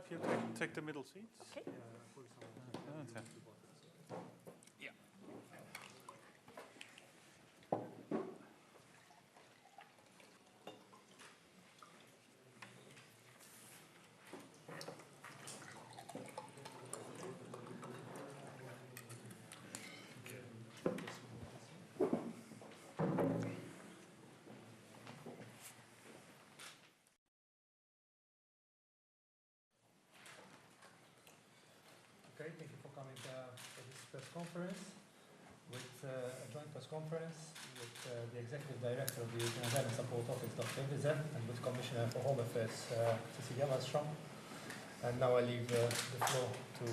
if you take the middle seats. Okay. Yeah. Okay, thank you for coming to this press conference, a joint press conference with the Executive Director of the European Asylum Support Office, Dr. Vize, and with Commissioner for Home Affairs, Malmström. And now I leave the floor to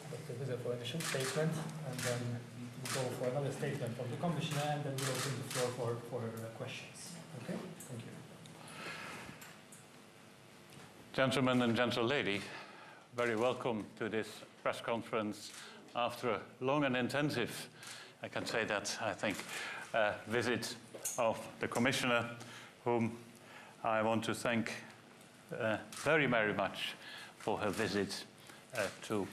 Dr. Vize for initial statement, and then we'll go for another statement from the Commissioner, and then we'll open the floor for questions. Okay, thank you. Gentlemen and gentle lady, very welcome to this press conference after a long and intensive, I can say that, I think, visit of the Commissioner, whom I want to thank very, very much for her visit to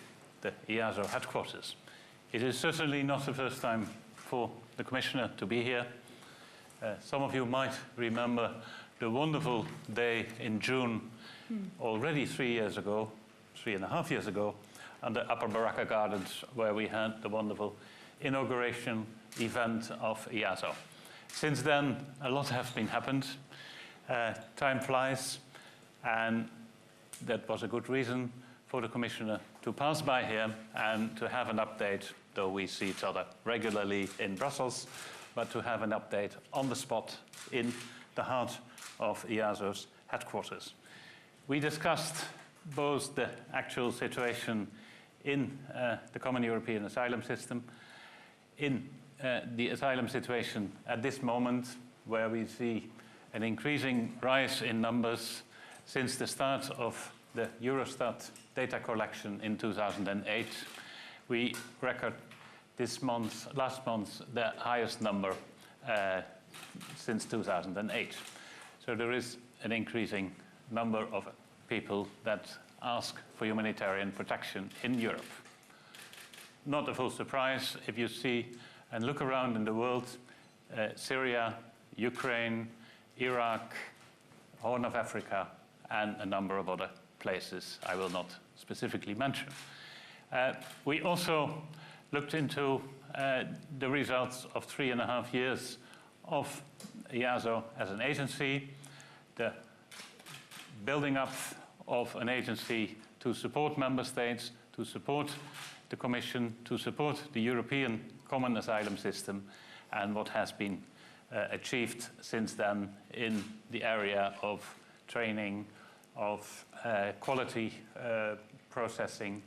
the EASO headquarters. It is certainly not the first time for the Commissioner to be here. Some of you might remember the wonderful day in June, already 3.5 years ago, on the Upper Baraka Gardens, where we had the wonderful inauguration event of EASO. Since then, a lot has been happened. Time flies, and that was a good reason for the Commissioner to pass by here and to have an update, though we see each other regularly in Brussels, but to have an update on the spot in the heart of EASO's headquarters. We discussed both the actual situation in the Common European Asylum System, in the asylum situation at this moment, where we see an increasing rise in numbers since the start of the Eurostat data collection in 2008. We record last month, the highest number since 2008. So there is an increasing number of people that ask for humanitarian protection in Europe. Not a full surprise if you see and look around in the world, Syria, Ukraine, Iraq, Horn of Africa, and a number of other places I will not specifically mention. We also looked into the results of 3.5 years of EASO as an agency, the building up of an agency to support member states, to support the Commission, to support the European Common Asylum System, and what has been achieved since then in the area of training, of quality processing,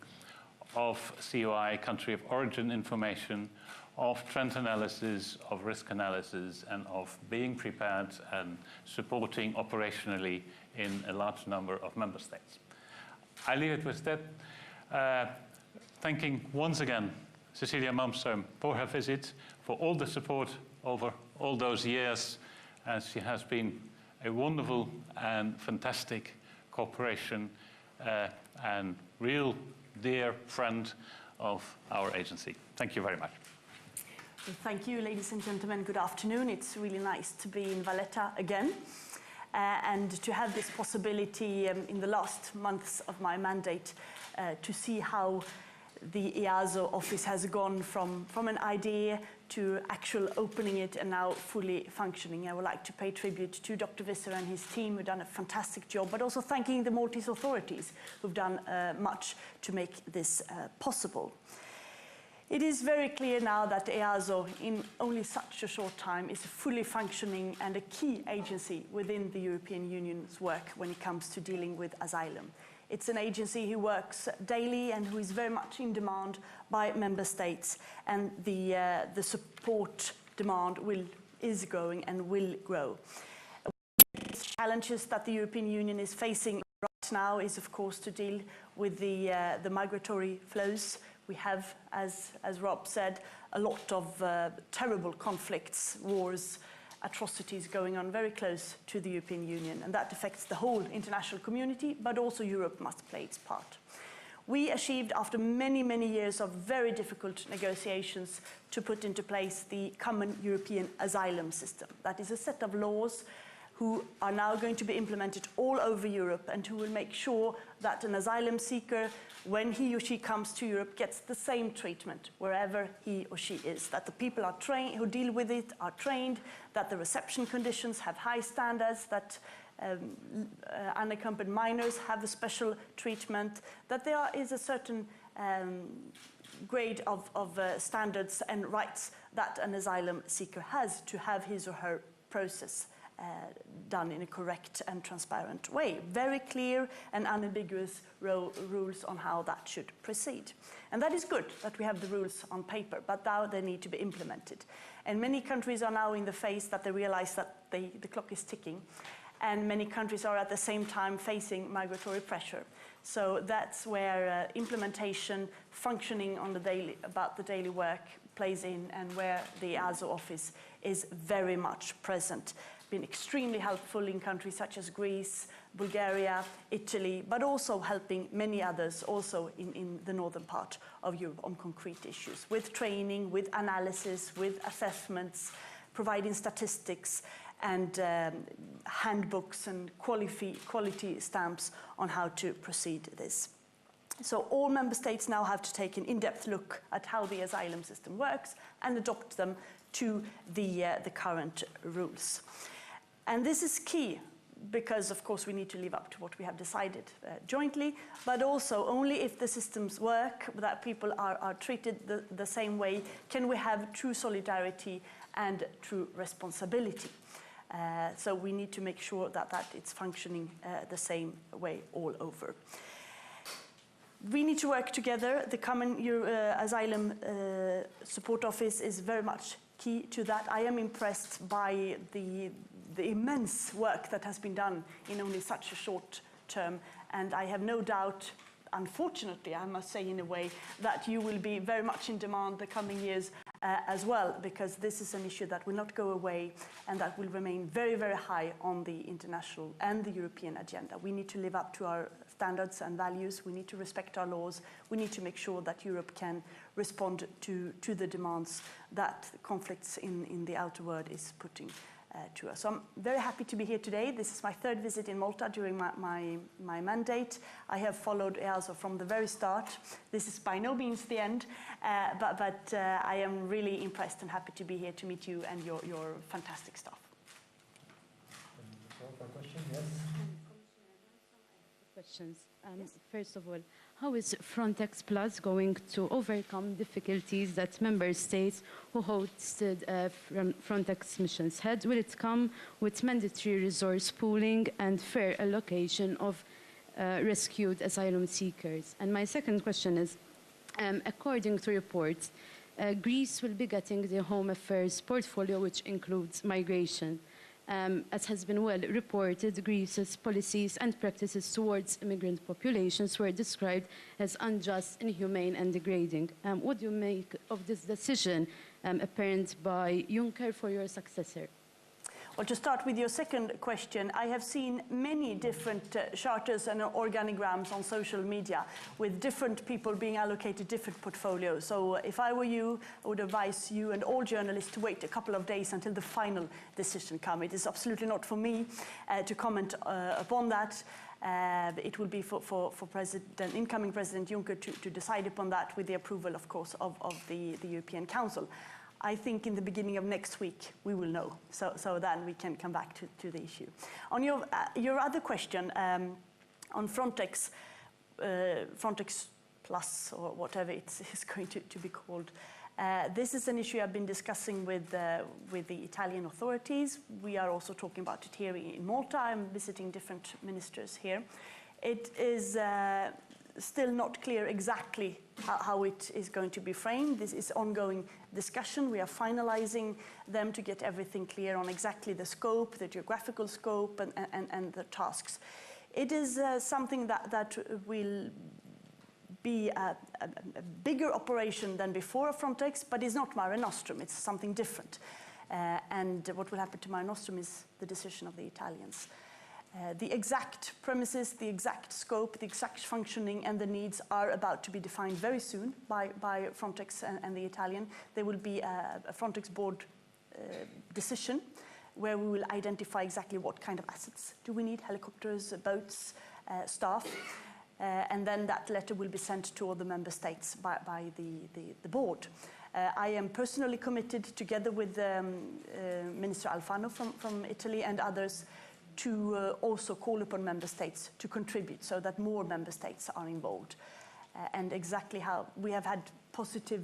of COI, country of origin information, of trend analysis, of risk analysis, and of being prepared and supporting operationally in a large number of member states. I leave it with that, thanking once again Cecilia Malmström for her visit, for all the support over all those years, as she has been a wonderful and fantastic cooperation and real dear friend of our agency. Thank you very much. Well, thank you, ladies and gentlemen. Good afternoon. It's really nice to be in Valletta again and to have this possibility in the last months of my mandate to see how the EASO office has gone from an idea to actual opening it and now fully functioning. I would like to pay tribute to Dr. Visser and his team, who've done a fantastic job, but also thanking the Maltese authorities who've done much to make this possible. It is very clear now that EASO, in only such a short time, is a fully functioning and a key agency within the European Union's work when it comes to dealing with asylum. It's an agency who works daily and who is very much in demand by member states, and the support demand is growing and will grow. The challenges that the European Union is facing right now is, of course, to deal with the migratory flows. We have, as Rob said, a lot of terrible conflicts, wars, atrocities going on very close to the European Union, and that affects the whole international community, but also Europe must play its part. We achieved, after many, many years of very difficult negotiations, to put into place the common European asylum system. That is a set of laws who are now going to be implemented all over Europe and who will make sure that an asylum seeker, when he or she comes to Europe, gets the same treatment wherever he or she is, that the people are trained, who deal with it are trained, that the reception conditions have high standards, that unaccompanied minors have a special treatment, that there is a certain grade of standards and rights that an asylum seeker has to have his or her process done in a correct and transparent way. Very clear and unambiguous rules on how that should proceed. And that is good that we have the rules on paper, but now they need to be implemented. And many countries are now in the phase that they realize that the clock is ticking. And many countries are at the same time facing migratory pressure. So that's where implementation, functioning on about the daily work plays in, and where the EASO office is very much present. Been extremely helpful in countries such as Greece, Bulgaria, Italy, but also helping many others also in the northern part of Europe on concrete issues, with training, with analysis, with assessments, providing statistics, and handbooks and quality stamps on how to proceed this. So all member states now have to take an in-depth look at how the asylum system works and adopt them to the current rules. And this is key because, of course, we need to live up to what we have decided jointly, but also only if the systems work, that people are treated the same way, can we have true solidarity and true responsibility. So we need to make sure that it's functioning the same way all over. We need to work together. The Common Asylum Support Office is very much key to that. I am impressed by the immense work that has been done in only such a short term, and I have no doubt, unfortunately, I must say in a way, that you will be very much in demand the coming years as well, because this is an issue that will not go away and that will remain very, very high on the international and the European agenda. We need to live up to our standards and values. We need to respect our laws. We need to make sure that Europe can respond to the demands that conflicts in the outer world is putting to us. So I'm very happy to be here today. This is my third visit in Malta during my mandate. I have followed EASO from the very start. This is by no means the end, but I am really impressed and happy to be here to meet you and your fantastic staff. Question, yes. Questions. First of all, how is Frontex Plus going to overcome difficulties that member states who hosted Frontex missions had? Will it come with mandatory resource pooling and fair allocation of rescued asylum seekers? And my second question is, according to reports, Greece will be getting the Home Affairs portfolio, which includes migration. As has been well reported, Greece's policies and practices towards immigrant populations were described as unjust, inhumane, and degrading. What do you make of this decision apparent by Juncker for your successor? Well, to start with your second question, I have seen many different charters and organigrams on social media with different people being allocated different portfolios. So if I were you, I would advise you and all journalists to wait a couple of days until the final decision comes. It is absolutely not for me to comment upon that. It will be for incoming President Juncker to decide upon that with the approval, of course, of the European Council. I think in the beginning of next week we will know, so then we can come back to the issue. On your other question on Frontex Plus, or whatever it's going to be called, this is an issue I've been discussing with the Italian authorities. We are also talking about it here in Malta. I'm visiting different ministers here. It is still not clear exactly how it is going to be framed. This is ongoing discussion. We are finalizing them to get everything clear on exactly the scope, the geographical scope, and the tasks. It is something that will be a bigger operation than before Frontex, but it's not Mare Nostrum. It's something different. And what will happen to Mare Nostrum is the decision of the Italians. The exact premises, the exact scope, the exact functioning and the needs are about to be defined very soon by Frontex and the Italian. There will be a Frontex board decision where we will identify exactly what kind of assets do we need, helicopters, boats, staff, and then that letter will be sent to all the member states by the board. I am personally committed, together with Minister Alfano from Italy and others, to also call upon member states to contribute so that more member states are involved. And exactly how we have had positive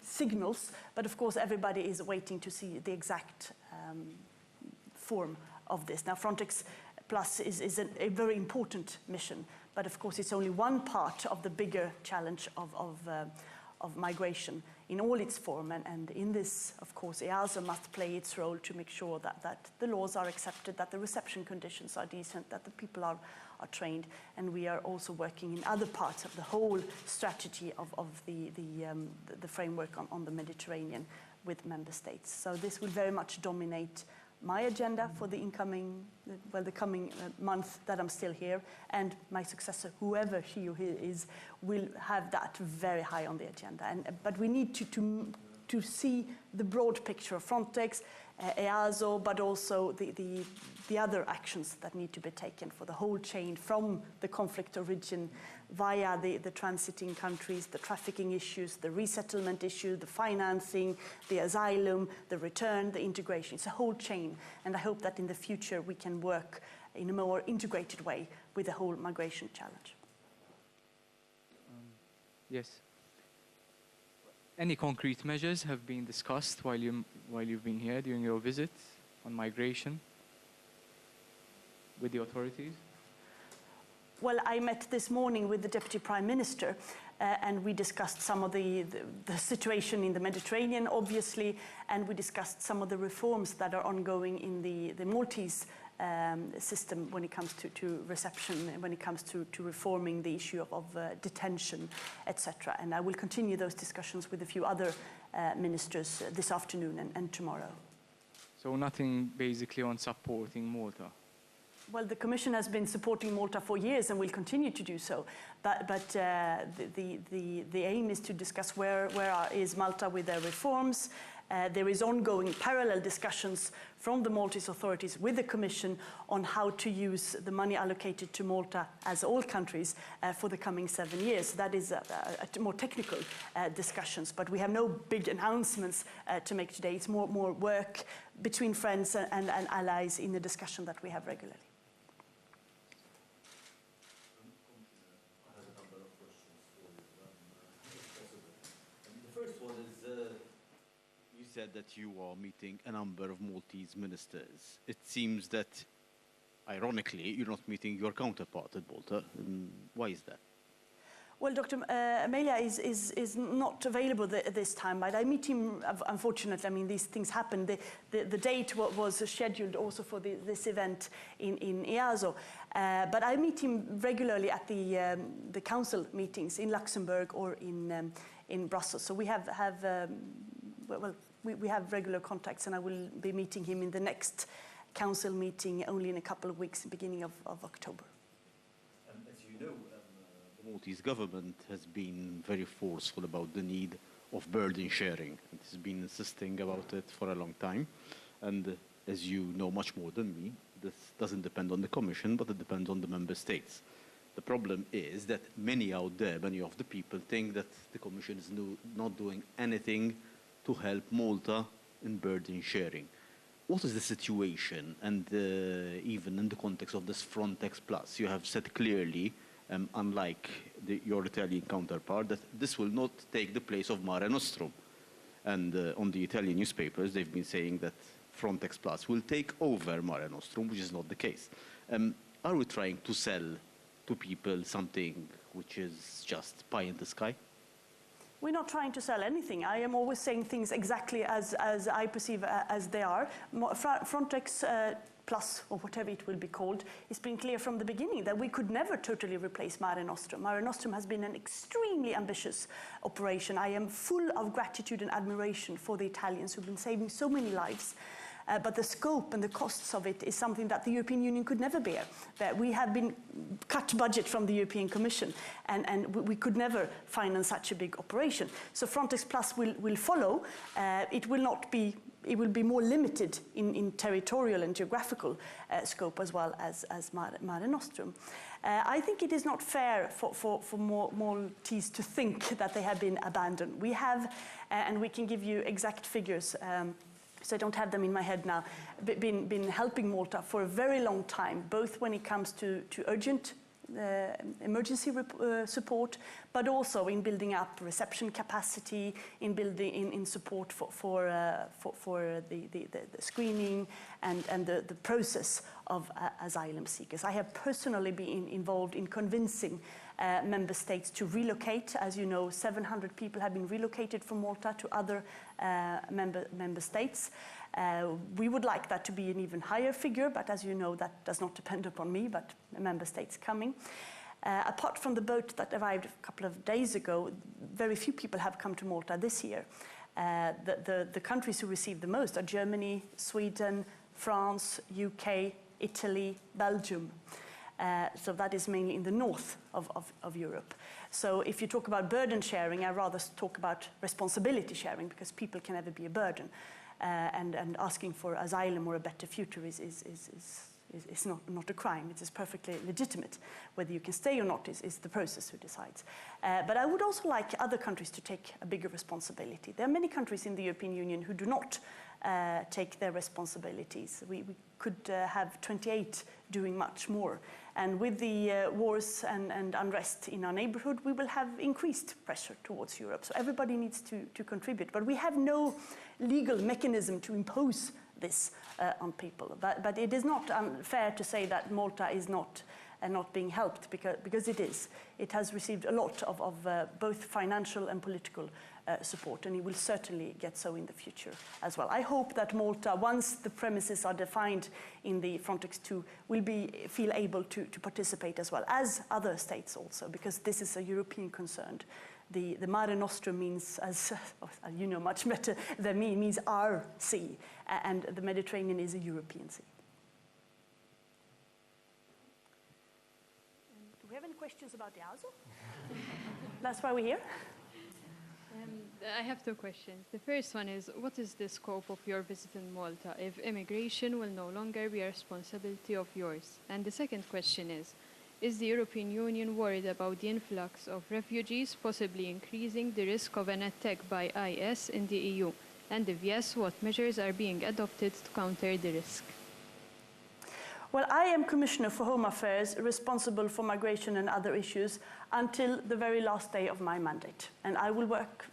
signals, but of course everybody is waiting to see the exact form of this. Now Frontex Plus is a very important mission, but of course it's only one part of the bigger challenge of migration in all its form, and in this, of course, EASO must play its role to make sure that the laws are accepted, that the reception conditions are decent, that the people are trained, and we are also working in other parts of the whole strategy of the framework on the Mediterranean with member states. So this will very much dominate my agenda for the coming month that I'm still here, and my successor, whoever she or he is, will have that very high on the agenda. But we need to see the broad picture of Frontex, EASO, but also the other actions that need to be taken for the whole chain from the conflict origin via the transiting countries, the trafficking issues, the resettlement issue, the financing, the asylum, the return, the integration. It's a whole chain, and I hope that in the future we can work in a more integrated way with the whole migration challenge. Yes. Any concrete measures have been discussed while you've been here during your visit on migration with the authorities? Well, I met this morning with the Deputy Prime Minister and we discussed some of the situation in the Mediterranean, obviously, and we discussed some of the reforms that are ongoing in the Maltese system when it comes to reception, when it comes to reforming the issue of detention, etc. And I will continue those discussions with a few other ministers this afternoon and tomorrow. So nothing basically on supporting Malta? Well, the Commission has been supporting Malta for years and will continue to do so. But the aim is to discuss where is Malta with their reforms. There is ongoing parallel discussions from the Maltese authorities with the Commission on how to use the money allocated to Malta, as all countries, for the coming 7 years. That is a more technical discussions, but we have no big announcements to make today. It's more work between friends and allies in the discussion that we have regularly. Said that you are meeting a number of Maltese ministers. It seems that, ironically, you're not meeting your counterpart at Malta. Why is that? Well, Dr. Amelia is not available this time, but I meet him, unfortunately. I mean, these things happen. The date was scheduled also for this event in EASO. But I meet him regularly at the council meetings in Luxembourg or in Brussels. So we have we have regular contacts, and I will be meeting him in the next council meeting only in a couple of weeks, beginning of October. As you know, the Maltese government has been very forceful about the need of burden sharing. It has been insisting about it for a long time. And as you know much more than me, this doesn't depend on the Commission, but it depends on the member states. The problem is that many out there, many of the people think that the Commission is not doing anything to help Malta in burden sharing. What is the situation? And even in the context of this Frontex Plus, you have said clearly, unlike your Italian counterpart, that this will not take the place of Mare Nostrum. And on the Italian newspapers, they've been saying that Frontex Plus will take over Mare Nostrum, which is not the case. Are we trying to sell to people something which is just pie in the sky? We're not trying to sell anything. I am always saying things exactly as I perceive as they are. Frontex Plus, or whatever it will be called, it's been clear from the beginning that we could never totally replace Mare Nostrum. Mare Nostrum has been an extremely ambitious operation. I am full of gratitude and admiration for the Italians who've been saving so many lives. But the scope and the costs of it is something that the European Union could never bear. That we have been cut budget from the European Commission, and we could never finance such a big operation. So Frontex Plus will follow. It will be more limited in territorial and geographical scope as well as Mare Nostrum. I think it is not fair for Maltese to think that they have been abandoned. We have, and we can give you exact figures, so I don't have them in my head now, been helping Malta for a very long time, both when it comes to urgent emergency support, but also in building up reception capacity, in building in support for the screening and the process of asylum seekers. I have personally been involved in convincing member states to relocate. As you know, 700 people have been relocated from Malta to other member states. We would like that to be an even higher figure, but as you know, that does not depend upon me, but member states coming. Apart from the boat that arrived a couple of days ago, very few people have come to Malta this year. The countries who received the most are Germany, Sweden, France, UK, Italy, Belgium. So that is mainly in the north of Europe. So if you talk about burden sharing, I rather talk about responsibility sharing, because people can never be a burden. And asking for asylum or a better future is not a crime. It is perfectly legitimate. Whether you can stay or not is the process who decides. But I would also like other countries to take a bigger responsibility. There are many countries in the European Union who do not take their responsibilities. We could have 28 doing much more. And with the wars and unrest in our neighborhood, we will have increased pressure towards Europe. So everybody needs to contribute. But we have no legal mechanism to impose this on people. But it is not unfair to say that Malta is not being helped, because it is. It has received a lot of both financial and political support, and it will certainly get so in the future as well. I hope that Malta, once the premises are defined in the Frontex 2, will feel able to participate as well as other states also, because this is a European concern. The Mare Nostrum means, as you know much better than me, means our sea, and the Mediterranean is a European sea. Do we have any questions about the EASO? That's why we're here. I have two questions. The first one is, what is the scope of your visit in Malta if immigration will no longer be a responsibility of yours? And the second question is the European Union worried about the influx of refugees, possibly increasing the risk of an attack by IS in the EU? And if yes, what measures are being adopted to counter the risk? Well, I am Commissioner for Home Affairs, responsible for migration and other issues until the very last day of my mandate. And I will work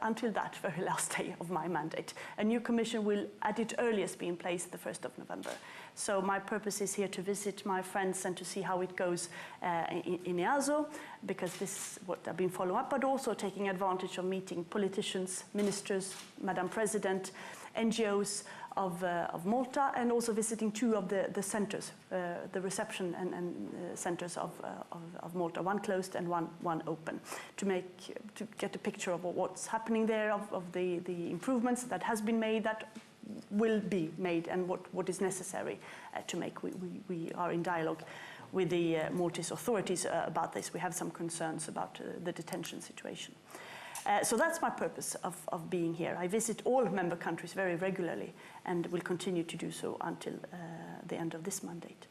until that very last day of my mandate. A new commission will, at its earliest, be in place the 1st of November. So my purpose is here to visit my friends and to see how it goes in EASO, because this is what I've been following up, but also taking advantage of meeting politicians, ministers, Madam President, NGOs of Malta, and also visiting two of the centers, the reception and centers of Malta, one closed and one open, to get a picture of what's happening there, of the improvements that has been made, that will be made, and what is necessary to make. We are in dialogue with the Maltese authorities about this. We have some concerns about the detention situation. So that's my purpose of being here. I visit all member countries very regularly and will continue to do so until the end of this mandate.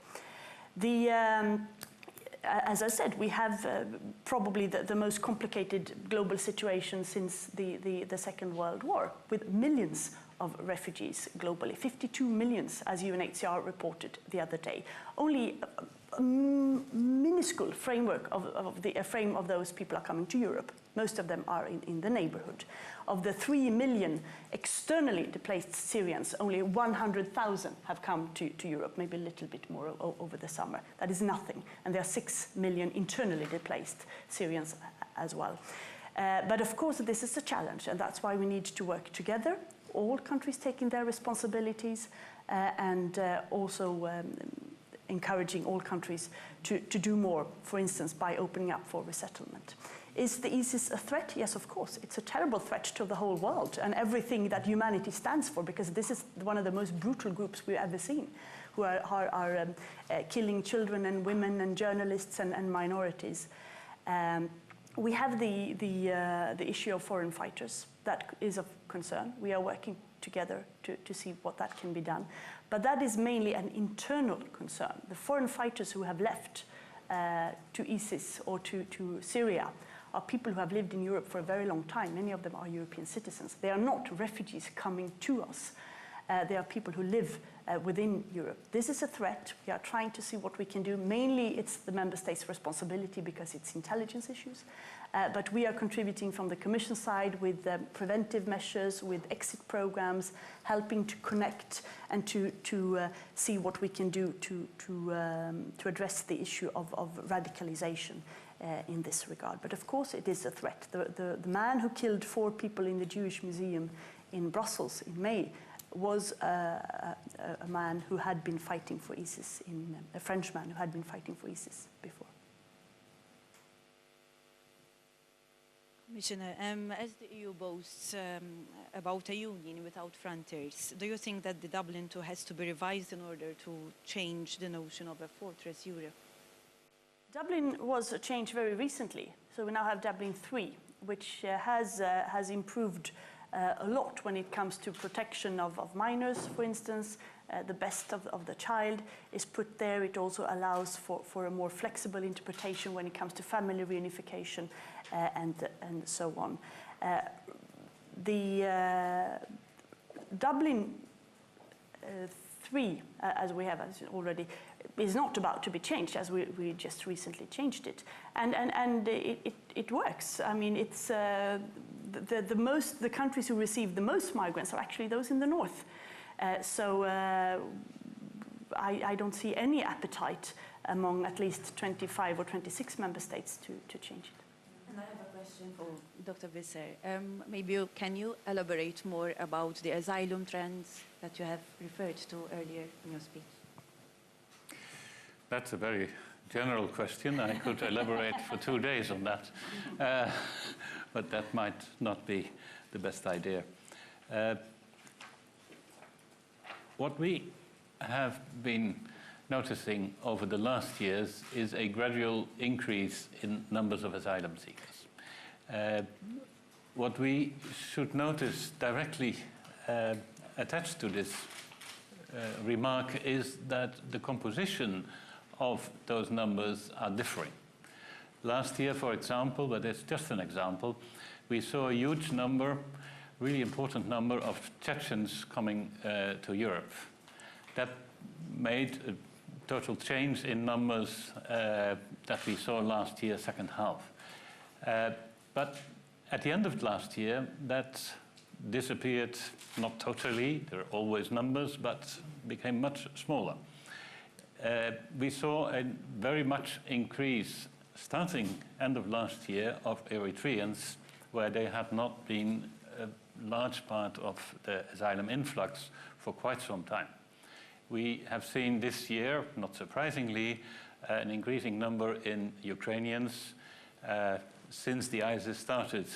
As I said, we have probably the most complicated global situation since the Second World War, with millions of refugees globally, 52 million, as UNHCR reported the other day. Only a minuscule framework frame of those people are coming to Europe. Most of them are in the neighborhood. Of the 3 million externally displaced Syrians, only 100,000 have come to Europe, maybe a little bit more over the summer. That is nothing. And there are 6 million internally displaced Syrians as well. But of course, this is a challenge, and that's why we need to work together, all countries taking their responsibilities, and also encouraging all countries to do more, for instance, by opening up for resettlement. Is the ISIS a threat? Yes, of course. It's a terrible threat to the whole world and everything that humanity stands for, because this is one of the most brutal groups we've ever seen, who are killing children and women and journalists and minorities. We have the issue of foreign fighters. That is of concern. We are working together to see what that can be done. But that is mainly an internal concern. The foreign fighters who have left to ISIS or to Syria are people who have lived in Europe for a very long time. Many of them are European citizens. They are not refugees coming to us. They are people who live within Europe. This is a threat. We are trying to see what we can do. Mainly, it's the member states' responsibility because it's intelligence issues. But we are contributing from the Commission side with preventive measures, with exit programs, helping to connect and to see what we can do to address the issue of radicalization in this regard. But of course, it is a threat. The man who killed 4 people in the Jewish Museum in Brussels in May was a man who had been fighting for ISIS, a French man who had been fighting for ISIS before. Commissioner, as the EU boasts about a union without frontiers, do you think that the Dublin II has to be revised in order to change the notion of a fortress Europe? Dublin was changed very recently, so we now have Dublin III, which has improved a lot when it comes to protection of minors, for instance. The best of the child is put there. It also allows for a more flexible interpretation when it comes to family reunification and so on. The Dublin III, as we have already, is not about to be changed, as we just recently changed it, and it works. I mean, it's the countries who receive the most migrants are actually those in the north. So I don't see any appetite among at least 25 or 26 member states to change it. And I have a question for Dr. Visser. Maybe can you elaborate more about the asylum trends that you have referred to earlier in your speech? That's a very general question. I could elaborate for 2 days on that, but that might not be the best idea. What we have been noticing over the last years is a gradual increase in numbers of asylum seekers. What we should notice directly attached to this remark is that the composition of those numbers are differing. Last year, for example, but it's just an example, we saw a huge number, really important number of Chechens coming to Europe. That made a total change in numbers that we saw last year, second half. But at the end of last year, that disappeared, not totally, there are always numbers, but became much smaller. We saw a very much increase starting end of last year of Eritreans, where they had not been a large part of the asylum influx for quite some time. We have seen this year, not surprisingly, an increasing number in Ukrainians since the ISIS started,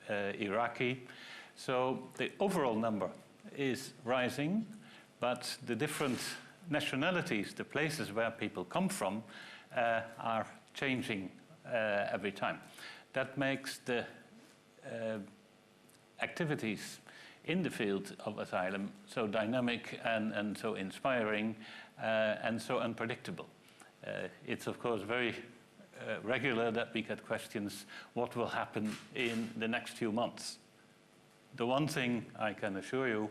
Iraqi. So the overall number is rising, but the different nationalities, the places where people come from, are changing every time. That makes the activities in the field of asylum so dynamic and so inspiring and so unpredictable. It's of course very regular that we get questions, what will happen in the next few months? The one thing I can assure you,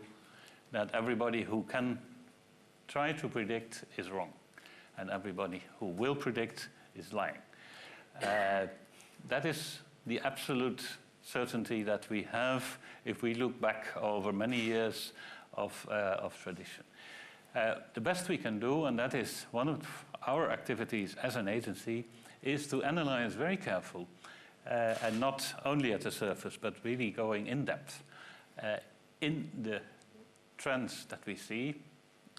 that everybody who can try to predict is wrong, and everybody who will predict is lying. That is the absolute certainty that we have if we look back over many years of tradition. The best we can do, and that is one of our activities as an agency, is to analyze very carefully and not only at the surface, but really going in depth in the trends that we see,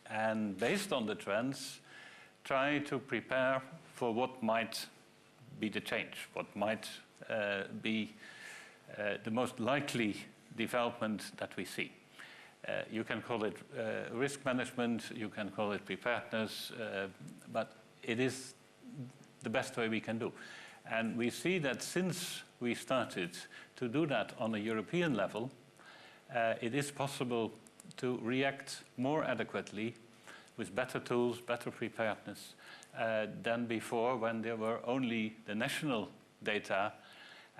and based on the trends, try to prepare for what might be the change, what might be the most likely development that we see. You can call it risk management, you can call it preparedness, but it is the best way we can do. And we see that since we started to do that on a European level, it is possible to react more adequately with better tools, better preparedness than before, when there were only the national data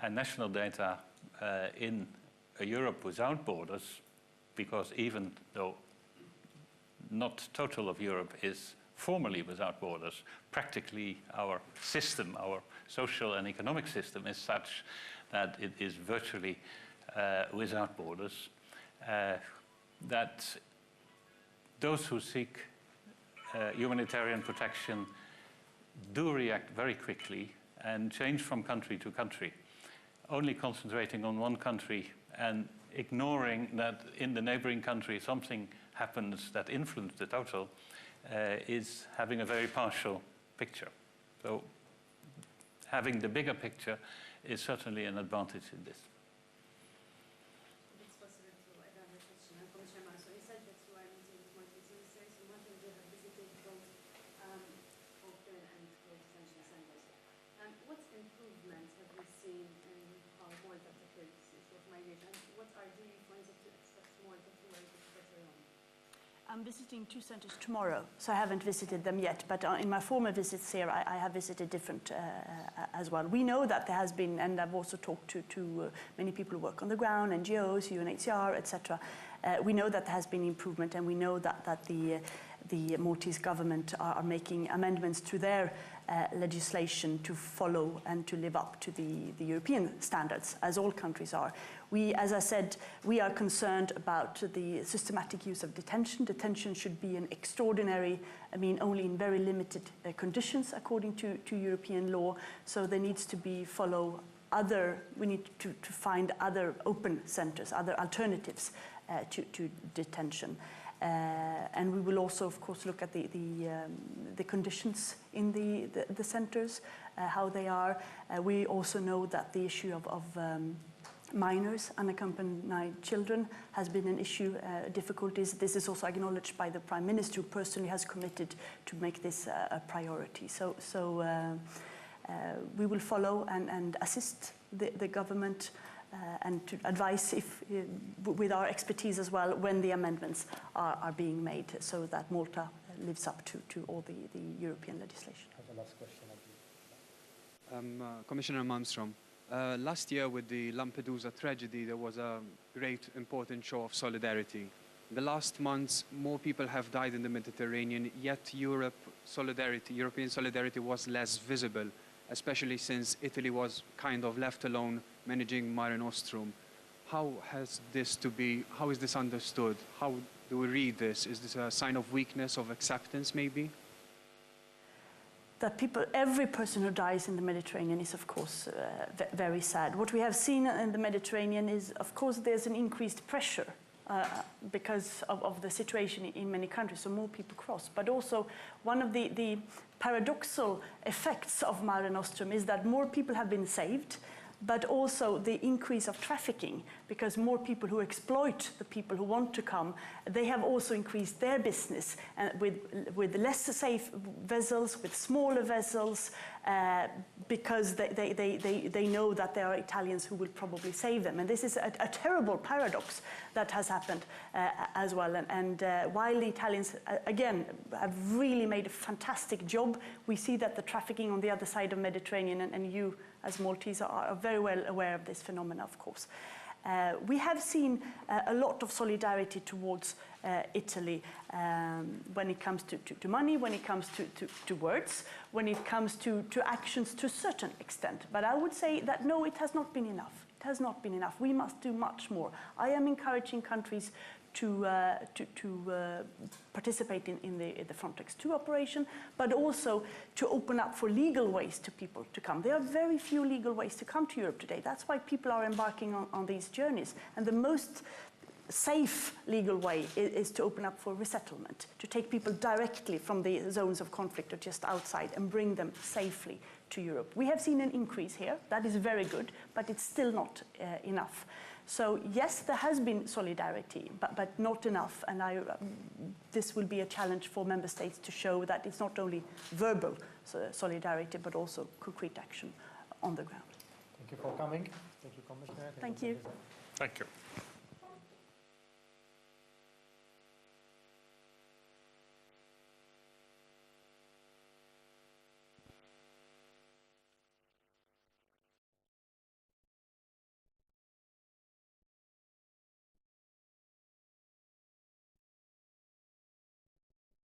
and national data in a Europe without borders, because even though not total of Europe is formally without borders, practically our system, our social and economic system is such that it is virtually without borders, that those who seek humanitarian protection do react very quickly and change from country to country. Only concentrating on one country and ignoring that in the neighboring country something happens that influences the total is having a very partial picture. So having the bigger picture is certainly an advantage in this. It's possible to add another question. Commissioner Malmström, you said that you are meeting with multiple ministers, and one of you have visited both open and closed detention centers. What improvements have we seen in how Malta tackled this issue of migration? What are the points that you expect Malta to work better on? I'm visiting 2 centers tomorrow, so I haven't visited them yet, but in my former visits here, I have visited different as well. We know that there has been, and I've also talked to many people who work on the ground, NGOs, UNHCR, etc. We know that there has been improvement, and we know that the Maltese government are making amendments to their legislation to follow and to live up to the European standards, as all countries are. We, as I said, we are concerned about the systematic use of detention. Detention should be an extraordinary, only in very limited conditions according to European law. So there needs to be we need to find other open centers, other alternatives to detention. And we will also, of course, look at the conditions in the centers, how they are. We also know that the issue of minors, unaccompanied children, has been an issue, difficulties. This is also acknowledged by the Prime Minister, who personally has committed to make this a priority. So we will follow and assist the government and to advise with our expertise as well when the amendments are being made, so that Malta lives up to all the European legislation. I have the last question, I believe. Commissioner Malmström, last year with the Lampedusa tragedy, there was a great important show of solidarity. In the last months, more people have died in the Mediterranean, yet European solidarity was less visible, especially since Italy was kind of left alone managing Malmström. How is this understood? How do we read this? Is this a sign of weakness, of acceptance maybe? That every person who dies in the Mediterranean is, of course, very sad. What we have seen in the Mediterranean is, of course, there's an increased pressure because of the situation in many countries, so more people cross. But also, one of the paradoxical effects of Mare Nostrum is that more people have been saved, but also the increase of trafficking, because more people who exploit the people who want to come, they have also increased their business with less safe vessels, with smaller vessels, because they know that there are Italians who will probably save them. And this is a terrible paradox that has happened as well. And while the Italians, again, have really made a fantastic job, we see that the trafficking on the other side of the Mediterranean, and you as Maltese are very well aware of this phenomena, of course. We have seen a lot of solidarity towards Italy when it comes to money, when it comes to words, when it comes to actions to a certain extent. But I would say that no, it has not been enough. It has not been enough. We must do much more. I am encouraging countries to participate in the Frontex 2 operation, but also to open up for legal ways to people to come. There are very few legal ways to come to Europe today. That's why people are embarking on these journeys. And the most safe legal way is to open up for resettlement, to take people directly from the zones of conflict or just outside and bring them safely to Europe. We have seen an increase here. That is very good, but it's still not enough. So yes, there has been solidarity, but not enough. And this will be a challenge for member states to show that it's not only verbal solidarity, but also concrete action on the ground. Thank you for coming. Thank you, Commissioner. Thank you. Thank you.